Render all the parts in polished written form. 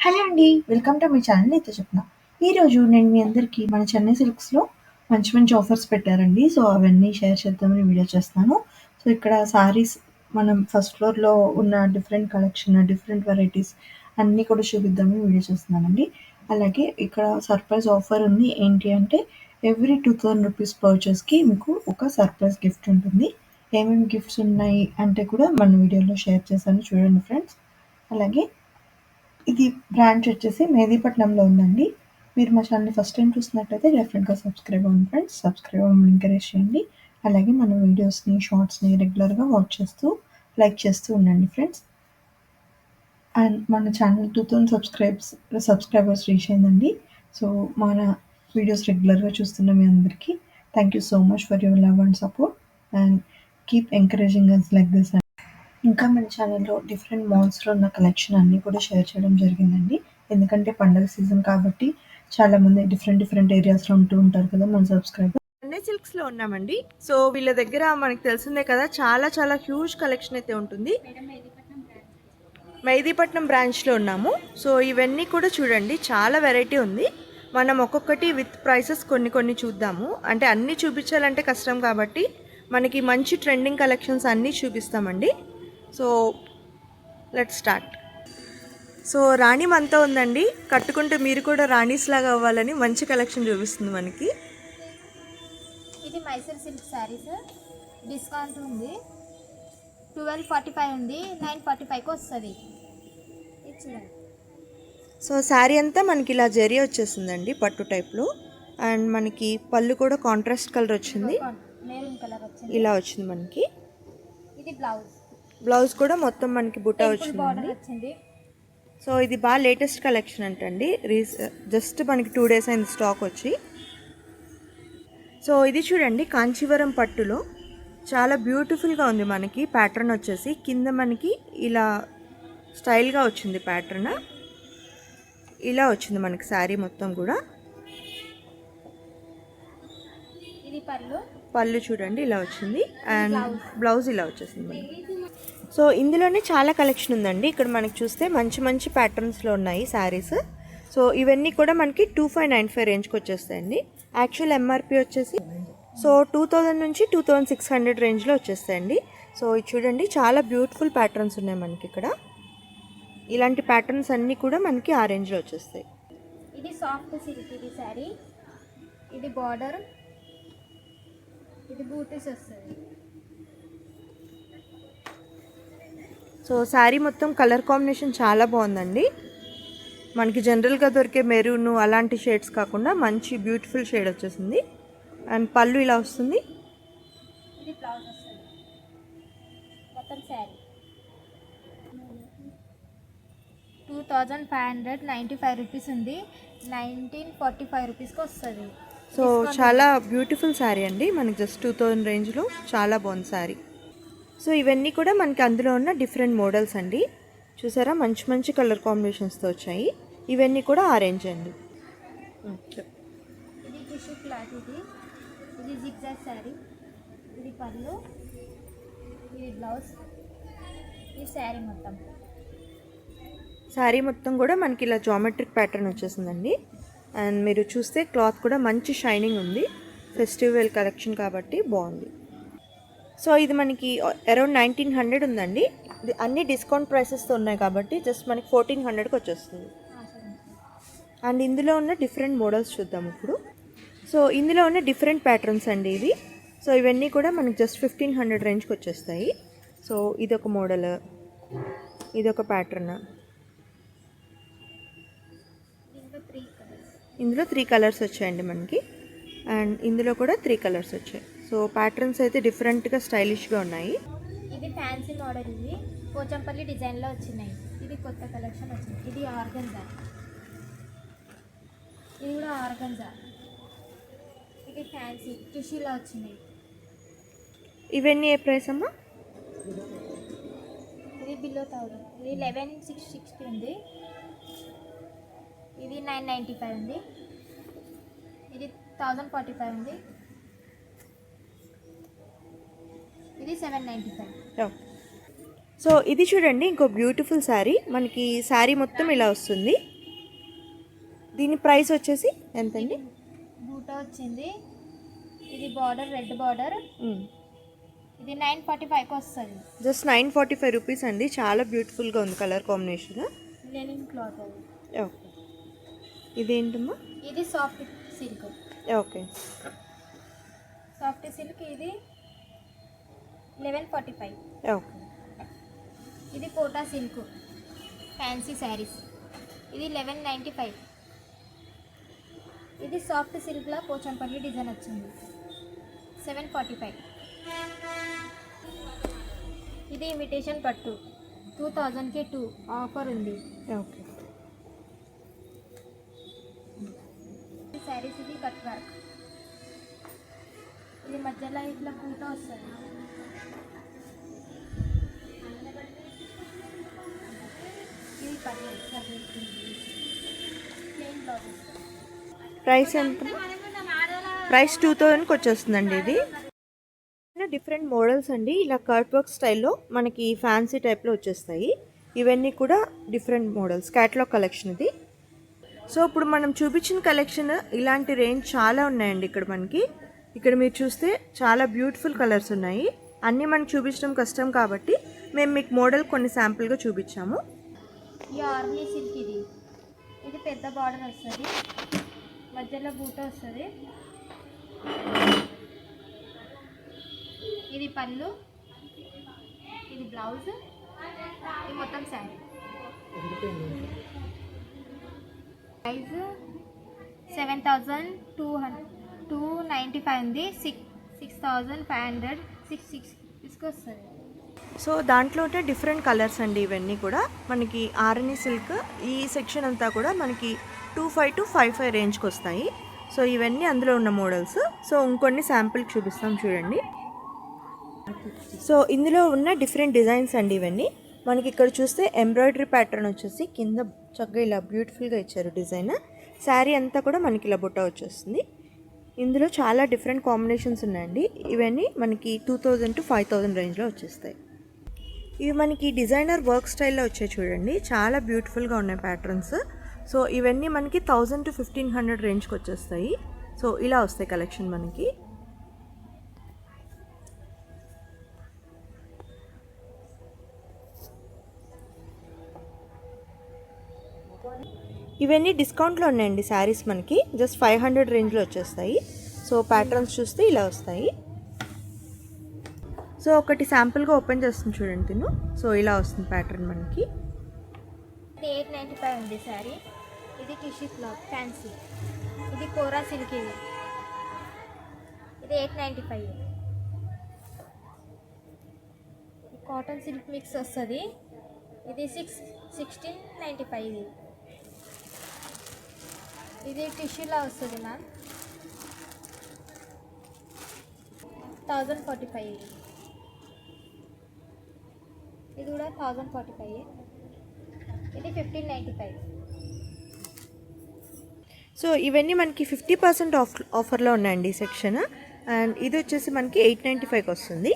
Hello అండి. Welcome to my channel అయితే చెప్తున్నా. ఈరోజు నేను మీ అందరికీ మన చెన్నై సిల్క్స్‌లో మంచి మంచి ఆఫర్స్ పెట్టారండి. సో, అవన్నీ షేర్ చేద్దామని వీడియో చేస్తున్నాను. సో, ఇక్కడ సారీస్ మనం ఫస్ట్ ఫ్లోర్‌లో ఉన్న డిఫరెంట్ కలెక్షన్, డిఫరెంట్ వెరైటీస్ అన్నీ కూడా చూపిద్దామని వీడియో చేస్తున్నానండి. అలాగే ఇక్కడ సర్ప్రైజ్ ఆఫర్ ఉంది. ఏంటి అంటే ఎవ్రీ 2000 రూపీస్ పర్చేస్‌కి మీకు ఒక సర్ప్రైజ్ గిఫ్ట్ ఉంటుంది. ఏమేమి గిఫ్ట్స్ ఉన్నాయి అంటే కూడా మన వీడియోలో షేర్ చేశాను చూడండి ఫ్రెండ్స్. అలాగే ఇది బ్రాంచ్ వచ్చేసి మెహదీపట్నంలో ఉందండి. మీరు మా ఛానల్‌ని ఫస్ట్ టైం చూస్తున్నట్టయితే డెఫినెట్‌గా సబ్స్క్రైబ్ అవ్వండి ఫ్రెండ్స్. సబ్స్క్రైబ్ అవ్వమని ఎంకరేజ్ చేయండి. అలాగే మన వీడియోస్‌ని, షార్ట్స్‌ని రెగ్యులర్‌గా వాచ్ చేస్తూ, లైక్ చేస్తూ ఉండండి ఫ్రెండ్స్. అండ్ మన ఛానల్ 2000 సబ్స్క్రైబర్స్ రీచ్ అయిందండి. సో, మన వీడియోస్ రెగ్యులర్‌గా చూస్తున్న మీ అందరికీ thank you so much for your love and support and keep encouraging us like this. ఇంకా మన ఛానల్‌లో డిఫరెంట్ మాల్స్‌లో ఉన్న కలెక్షన్ అన్నీ కూడా షేర్ చేయడం జరిగిందండి. ఎందుకంటే పండగ సీజన్ కాబట్టి చాలామంది డిఫరెంట్ ఏరియాస్‌లో ఉంటూ ఉంటారు కదా మన సబ్స్క్రైబర్స్. చెన్నై సిల్క్స్లో ఉన్నామండి. సో వీళ్ళ దగ్గర మనకి తెలిసిందే కదా, చాలా చాలా హ్యూజ్ కలెక్షన్ అయితే ఉంటుంది. మెహదీపట్నం బ్రాంచ్లో ఉన్నాము. సో ఇవన్నీ కూడా చూడండి, చాలా వెరైటీ ఉంది. మనం ఒక్కొక్కటి విత్ ప్రైసెస్ కొన్ని కొన్ని చూద్దాము. అంటే అన్నీ చూపించాలంటే కష్టం కాబట్టి మనకి మంచి ట్రెండింగ్ కలెక్షన్స్ అన్నీ చూపిస్తామండి. So let's start. So Rani మనతో ఉందండి. కట్టుకుంటే మీరు కూడా రాణీస్ లాగా అవ్వాలని మంచి కలెక్షన్ చూపిస్తుంది మనకి. ఇది మైసూర్ సిల్క్ శారీస్, డిస్కౌంట్ ఉంది. 1245 ఉంది, 945కి వస్తుంది. ఇది చూడండి. సో శారీ అంతా మనకి ఇలా జరీ వచ్చేసిందండి, పట్టు టైప్లో. అండ్ మనకి పళ్ళు కూడా కాంట్రాస్ట్ కలర్ వచ్చింది, మెరూన్ కలర్ వచ్చింది. ఇలా వచ్చింది మనకి. ఇది బ్లౌజ్. బ్లౌజ్ కూడా మొత్తం మనకి బుట్ట బార్డర్ వచ్చింది. వచ్చింది. సో ఇది బాగా లేటెస్ట్ కలెక్షన్ అంటండి. జస్ట్ మనకి 2 days అయింది స్టాక్ వచ్చి. సో ఇది చూడండి, కాంచీవరం పట్టులో చాలా బ్యూటిఫుల్గా ఉంది. మనకి ప్యాటర్న్ వచ్చేసి కింద మనకి ఇలా స్టైల్గా వచ్చింది ప్యాటర్న్. ఇలా వచ్చింది మనకి శారీ మొత్తం కూడా. ఇది పళ్ళు చూడండి ఇలా వచ్చింది. అండ్ బ్లౌజ్ ఇలా వచ్చేసింది మనకి. సో ఇందులోనే చాలా కలెక్షన్ ఉందండి. ఇక్కడ మనకి చూస్తే మంచి మంచి ప్యాటర్న్స్లో ఉన్నాయి శారీస్. సో ఇవన్నీ కూడా మనకి 2595 రేంజ్కి వచ్చేస్తాయండి. యాక్చువల్ ఎంఆర్పి వచ్చేసి సో 2000 నుంచి 2600 రేంజ్లో వచ్చేస్తాయండి. సో ఇది చూడండి, చాలా బ్యూటిఫుల్ ప్యాటర్న్స్ ఉన్నాయి మనకి ఇక్కడ. ఇలాంటి ప్యాటర్న్స్ అన్నీ కూడా మనకి ఆ రేంజ్లో వచ్చేస్తాయి. ఇది సాఫ్ట్ సిల్క్. ఇది శారీ, ఇది బార్డర్, ఇది బూటీస్ వస్తుంది. సో శారీ మొత్తం కలర్ కాంబినేషన్ చాలా బాగుందండి. మనకి జనరల్గా దొరికే మెరూన్ అలాంటి షేడ్స్ కాకుండా మంచి బ్యూటిఫుల్ షేడ్ వచ్చేసింది. అండ్ పళ్ళు ఇలా వస్తుంది. ఇది బ్లౌజ్ వస్తుంది. మొత్తం శారీ 2595 రూపీస్ ఉంది, 1945 రూపీస్కి వస్తుంది. సో చాలా బ్యూటిఫుల్ శారీ అండి. మనకి జస్ట్ 2000 రేంజ్లో చాలా బాగుంది శారీ. సో ఇవన్నీ కూడా మనకి అందులో ఉన్న డిఫరెంట్ మోడల్స్ అండి. చూసారా, మంచి మంచి కలర్ కాంబినేషన్స్తో వచ్చాయి. ఇవన్నీ కూడా ఆ రేంజ్ అండి. ఇది టిష్యూ క్లాత్. ఇది జిగ్జాగ్ శారీ. ఇది పళ్ళు, ఇది బ్లౌజ్, ఈ శారీ మొత్తం. శారీ మొత్తం కూడా మనకి ఇలా జామెట్రిక్ ప్యాటర్న్ వచ్చేసిందండి. అండ్ మీరు చూస్తే క్లాత్ కూడా మంచి షైనింగ్ ఉంది. ఫెస్టివల్ కలెక్షన్ కాబట్టి బాగుంది. సో ఇది మనకి అరౌండ్ 1900 ఉందండి. ఇది అన్ని డిస్కౌంట్ ప్రైసెస్తో ఉన్నాయి కాబట్టి జస్ట్ మనకి 1400కి వచ్చేస్తుంది. అండ్ ఇందులో ఉన్న డిఫరెంట్ మోడల్స్ చూద్దాం ఇప్పుడు. సో ఇందులో ఉన్న డిఫరెంట్ ప్యాటర్న్స్ అండి ఇవి. సో ఇవన్నీ కూడా మనకి జస్ట్ 1500 రేంజ్కి వచ్చేస్తాయి. సో ఇదొక మోడల్, ఇదొక ప్యాటర్న్. ఇందులో 3 కలర్స్ వచ్చాయండి మనకి. అండ్ ఇందులో కూడా 3 కలర్స్ వచ్చాయి. సో ప్యాటర్న్స్ అయితే డిఫరెంట్గా స్టైలిష్గా ఉన్నాయి. ఇది ఫ్యాన్సీ మోడల్. ఇది పోచంపల్లి డిజైన్లో వచ్చినాయి. ఇది కొత్త కలెక్షన్ వచ్చింది. ఇది ఆర్గంజా. ఇది కూడా ఆర్గంజా. ఇది ఫ్యాన్సీ టిష్యూలో వచ్చినాయి. ఇవన్నీ ఏ ప్రైస్ అమ్మా? ఇది బిలో 1000. ఇది 11660 ఉంది. ఇది 995 ఉంది. ఇది 1045 ఉంది. ఇది 795. సో ఇది చూడండి, ఇంకో బ్యూటిఫుల్ శారీ. మనకి శారీ మొత్తం ఇలా వస్తుంది. దీని ప్రైస్ వచ్చేసి ఎంతండి? బూటా వచ్చింది, ఇది బార్డర్ రెడ్ బార్డర్, ఇది 945కి వస్తుంది. జస్ట్ 945 రూపీస్ అండి. చాలా బ్యూటిఫుల్గా ఉంది కలర్ కాంబినేషన్. లెనిన్ క్లాత్ అది. ఓకే, ఇదేంటమ్మా? ఇది soft silk. Okay, soft silk ఇది 1145. ఓకే. ఇది కోటా సిల్క్ ఫ్యాన్సీ శారీస్, ఇది 1195. ఇది సాఫ్ట్ సిల్క్లో పోచంపల్లి డిజైన్ వచ్చింది, 745. ఇది ఇమిటేషన్ పట్టు 2000కి 2 ఆఫర్ ఉంది. ఓకే, ఈ శారీస్ ఇది కట్ వర్క్, ఇది మధ్యలో ఇట్లా పూట వస్తుంది. ఇది పట్టు ప్లెయిన్ బ్లౌజ్. ప్రైస్ ఎంత? ప్రైస్ 2000కి వచ్చేస్తుందండి. ఇది డిఫరెంట్ మోడల్స్ అండి. ఇలా కట్ వర్క్ స్టైల్లో మనకి ఫ్యాన్సీ టైప్లో వచ్చేస్తాయి. ఇవన్నీ కూడా డిఫరెంట్ మోడల్స్, క్యాటలాగ్ కలెక్షన్ ఇది. సో ఇప్పుడు మనం చూపించిన కలెక్షన్ ఇలాంటి రేంజ్ చాలా ఉన్నాయండి ఇక్కడ మనకి. ఇక్కడ మీరు చూస్తే చాలా బ్యూటిఫుల్ కలర్స్ ఉన్నాయి. అన్నీ మనకు చూపించడం కష్టం కాబట్టి మేము మీకు మోడల్ కొన్ని శాంపుల్గా చూపించాము. ఈ ఆర్మీ సిల్క్ ఇది, ఇది పెద్ద బార్డర్ వస్తుంది, మధ్యలో బూట వస్తుంది. ఇది పళ్ళు, ఇది బ్లౌజ్, ఇది మొత్తం శారీ. ప్రైస్ 7,295 ఉంది, 6,500 వస్తుంది. సో దాంట్లోనే డిఫరెంట్ కలర్స్ అండి ఇవన్నీ కూడా. మనకి ఆరణి సిల్క్ ఈ సెక్షన్ అంతా కూడా మనకి 25 to 55 రేంజ్కి వస్తాయి. సో ఇవన్నీ అందులో ఉన్న మోడల్స్. సో ఇంకొన్ని శాంపుల్ చూపిస్తాం చూడండి. సో ఇందులో ఉన్న డిఫరెంట్ డిజైన్స్ అండి ఇవన్నీ. మనకి ఇక్కడ చూస్తే ఎంబ్రాయిడరీ ప్యాటర్న్ వచ్చేసి కింద చక్కగా ఇలా బ్యూటిఫుల్గా ఇచ్చారు డిజైన్. శారీ అంతా కూడా మనకి ఇలా బుట్ట వచ్చేస్తుంది. ఇందులో చాలా డిఫరెంట్ కాంబినేషన్స్ ఉన్నాయండి. ఇవన్నీ మనకి 2000 to 5000 రేంజ్లో వచ్చేస్తాయి. ఇవి మనకి డిజైనర్ వర్క్ స్టైల్లో వచ్చాయి చూడండి, చాలా బ్యూటిఫుల్గా ఉన్నాయి ప్యాటర్న్స్. సో ఇవన్నీ మనకి 1000 to 1500 రేంజ్కి వచ్చేస్తాయి. సో ఇలా వస్తాయి కలెక్షన్ మనకి. ఇవన్నీ డిస్కౌంట్లో ఉన్నాయండి శారీస్ మనకి. జస్ట్ 500 రేంజ్లో వచ్చేస్తాయి. సో ప్యాటర్న్స్ చూస్తే ఇలా వస్తాయి. సో ఒకటి శాంపుల్గా ఓపెన్ చేస్తుంది చూడండి తిను. సో ఇలా వస్తుంది ప్యాటర్న్ మనకి. ఇది 895 ఉంది శారీ. ఇది టిష్యూ క్లాత్ ఫ్యాన్సీ, ఇది కోరా సిల్క్, ఇది 895. కాటన్ సిల్క్ మిక్స్ వస్తుంది, ఇది 1695. ఇది టిష్యూలా వస్తుంది మ్యామ్, 1045. ఇది కూడా 1045. ఇది 1595. సో ఇవన్నీ మనకి 50% ఆఫర్లో ఉన్నాయండి ఈ సెక్షన్. అండ్ ఇది వచ్చేసి మనకి 895కి వస్తుంది.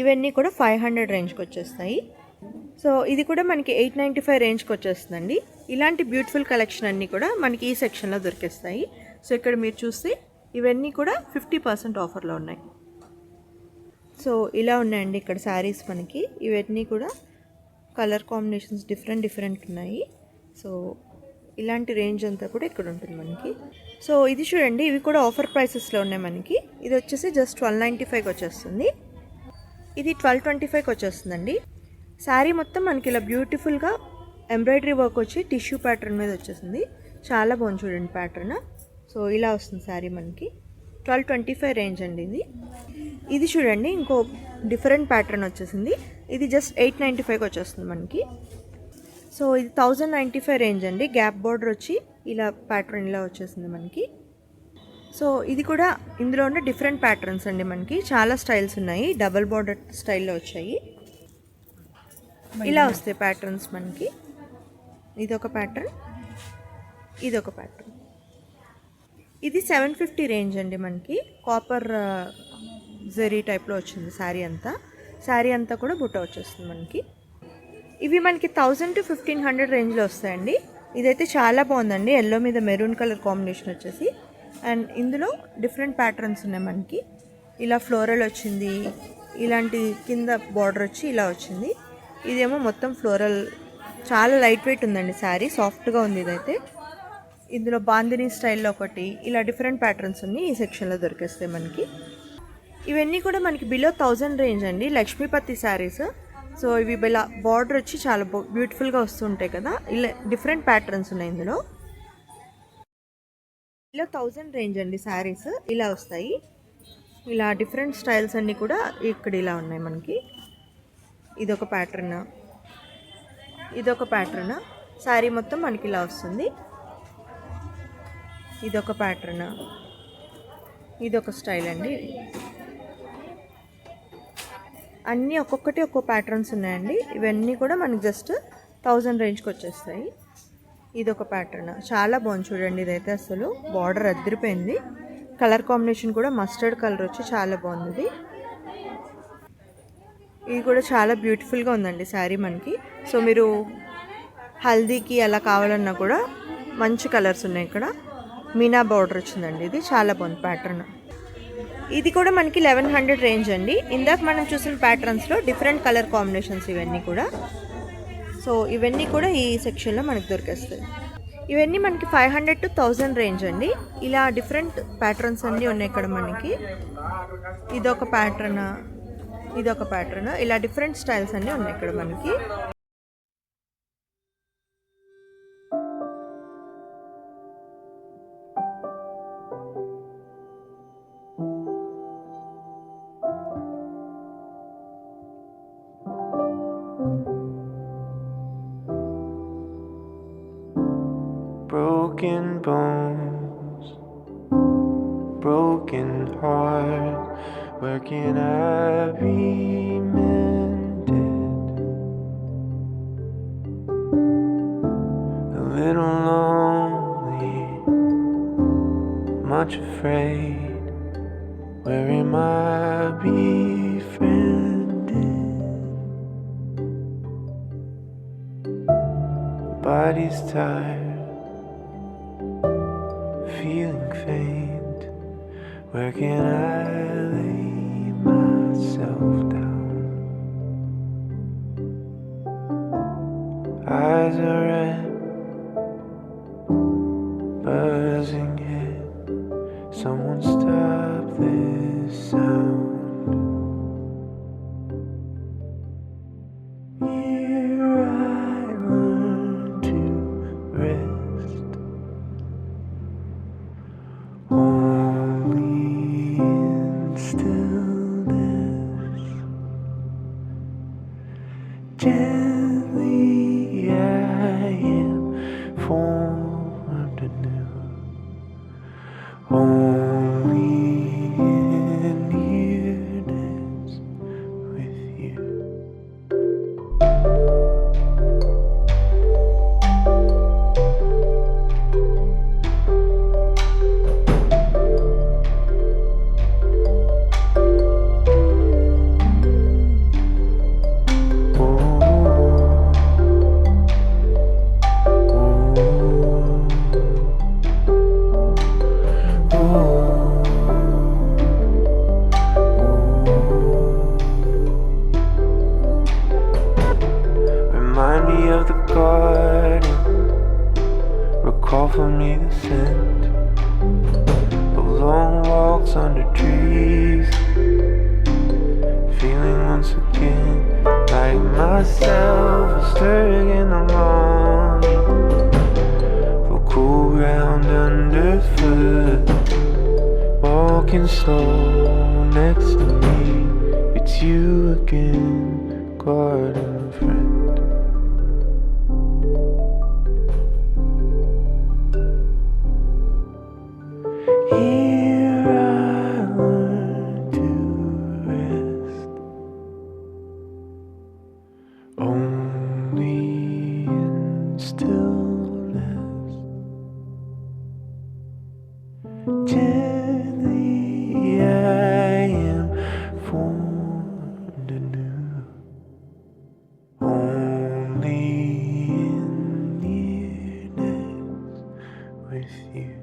ఇవన్నీ కూడా 500 రేంజ్కి వచ్చేస్తాయి. సో ఇది కూడా మనకి 895 రేంజ్కి వచ్చేస్తుందండి. ఇలాంటి బ్యూటిఫుల్ కలెక్షన్ అన్నీ కూడా మనకి ఈ సెక్షన్లో దొరికేస్తాయి. సో ఇక్కడ మీరు చూస్తే ఇవన్నీ కూడా 50% ఆఫర్లో ఉన్నాయి. సో ఇలా ఉన్నాయండి ఇక్కడ శారీస్ మనకి. ఇవన్నీ కూడా కలర్ కాంబినేషన్స్ డిఫరెంట్ ఉన్నాయి. సో ఇలాంటి రేంజ్ అంతా కూడా ఇక్కడ ఉంటుంది మనకి. సో ఇది చూడండి, ఇవి కూడా ఆఫర్ ప్రైసెస్లో ఉన్నాయి మనకి. ఇది వచ్చేసి జస్ట్ 1295కి వచ్చేస్తుంది. ఇది 1225కి వచ్చేస్తుందండి. శారీ మొత్తం మనకి ఇలా బ్యూటిఫుల్గా ఎంబ్రాయిడరీ వర్క్ వచ్చి టిష్యూ ప్యాటర్న్ మీద వచ్చేసింది. చాలా బాగుంది చూడండి ప్యాటర్న్. సో ఇలా వస్తుంది శారీ మనకి. 1225 రేంజ్ అండి ఇది. ఇది చూడండి ఇంకో డిఫరెంట్ ప్యాటర్న్ వచ్చేసింది. ఇది జస్ట్ 895కి వచ్చేస్తుంది మనకి. సో ఇది 1095 రేంజ్ అండి. గ్యాప్ బార్డర్ వచ్చి ఇలా ప్యాటర్న్ ఇలా వచ్చేసింది మనకి. సో ఇది కూడా ఇందులో ఉన్న డిఫరెంట్ ప్యాటర్న్స్ అండి మనకి. చాలా స్టైల్స్ ఉన్నాయి, డబల్ బార్డర్ స్టైల్లో వచ్చాయి. ఇలా వస్తాయి ప్యాటర్న్స్ మనకి. ఇదొక ప్యాటర్న్, ఇదొక ప్యాటర్న్. ఇది 750 రేంజ్ అండి మనకి. కాపర్ జరీ టైప్లో వచ్చింది శారీ అంతా. శారీ అంతా కూడా బుట్ట వచ్చేస్తుంది మనకి. ఇవి మనకి 1000 to 1500 రేంజ్లో వస్తాయండి. ఇదైతే చాలా బాగుందండి, ఎల్లో మీద మెరూన్ కలర్ కాంబినేషన్ వచ్చేసి. అండ్ ఇందులో డిఫరెంట్ ప్యాటర్న్స్ ఉన్నాయి మనకి. ఇలా ఫ్లోరల్ వచ్చింది, ఇలాంటి కింద బార్డర్ వచ్చి ఇలా వచ్చింది. ఇదేమో మొత్తం ఫ్లోరల్, చాలా లైట్ వెయిట్ ఉందండి శారీ, సాఫ్ట్గా ఉంది ఇదైతే. ఇందులో బాందిని స్టైల్లో ఒకటి, ఇలా డిఫరెంట్ ప్యాటర్న్స్ ఉన్నాయి ఈ సెక్షన్లో దొరికేస్తాయి మనకి. ఇవన్నీ కూడా మనకి బిలో 1000 రేంజ్ అండి, లక్ష్మీపతి శారీస్. సో ఇవి ఇలా బార్డర్ వచ్చి చాలా బ్యూటిఫుల్గా వస్తుంటాయి కదా, ఇలా డిఫరెంట్ ప్యాటర్న్స్ ఉన్నాయి ఇందులో. ఇలా 1000 రేంజ్ అండి శారీస్, ఇలా వస్తాయి. ఇలా డిఫరెంట్ స్టైల్స్ అన్నీ కూడా ఇక్కడ ఇలా ఉన్నాయి మనకి. ఇదొక ప్యాటర్న్, ఇదొక ప్యాటర్న్, శారీ మొత్తం మనకి ఇలా వస్తుంది. ఇదొక ప్యాటర్న్, ఇదొక స్టైల్ అండి. అన్నీ ఒక్కొక్కటి ఒక్కో ప్యాటర్న్స్ ఉన్నాయండి. ఇవన్నీ కూడా మనకి జస్ట్ 1000 రేంజ్కి వచ్చేస్తాయి. ఇదొక ప్యాటర్న్, చాలా బాగుంది చూడండి. ఇదైతే అసలు బార్డర్ అద్దరిపోయింది, కలర్ కాంబినేషన్ కూడా మస్టర్డ్ కలర్ వచ్చి చాలా బాగుంది. ఇది కూడా చాలా బ్యూటిఫుల్గా ఉందండి శారీ మనకి. సో మీరు హల్దీకి అలా కావాలన్నా కూడా మంచి కలర్స్ ఉన్నాయి. ఇక్కడ మీనా బార్డర్ వచ్చిందండి, ఇది చాలా బాగుంది ప్యాటర్న్. ఇది కూడా మనకి 1100 రేంజ్ అండి. ఇందాక మనం చూసిన ప్యాటర్న్స్లో డిఫరెంట్ కలర్ కాంబినేషన్స్ ఇవన్నీ కూడా. సో ఇవన్నీ కూడా ఈ సెక్షన్లో మనకి దొరికేస్తాయి. ఇవన్నీ మనకి 500 to 1000 రేంజ్ అండి. ఇలా డిఫరెంట్ ప్యాటర్న్స్ అన్నీ ఉన్నాయి ఇక్కడ మనకి. ఇదొక ప్యాటర్న్, ఇదొక ప్యాటర్న్, ఇలా డిఫరెంట్ స్టైల్స్ అన్నీ ఉన్నాయి ఇక్కడ మనకి. Broken bones, broken heart, where can I be mended? A little lonely, much afraid, where am I befriended? Body's tired, feeling faint, where can I lay myself down? Eyes are red, buzzing head, someone stop this sound. Here I learn to rest, only in stillness. Gently I am formed anew, only in nearness with you. Remind me of the garden, recall for me the scent of long walks under trees, feeling once again like myself, stirring in the longing for cool ground underfoot, walking slow next to me. It's you again, garden friend. Here I learn to rest, only in stillness. Gently I am formed anew, only with you.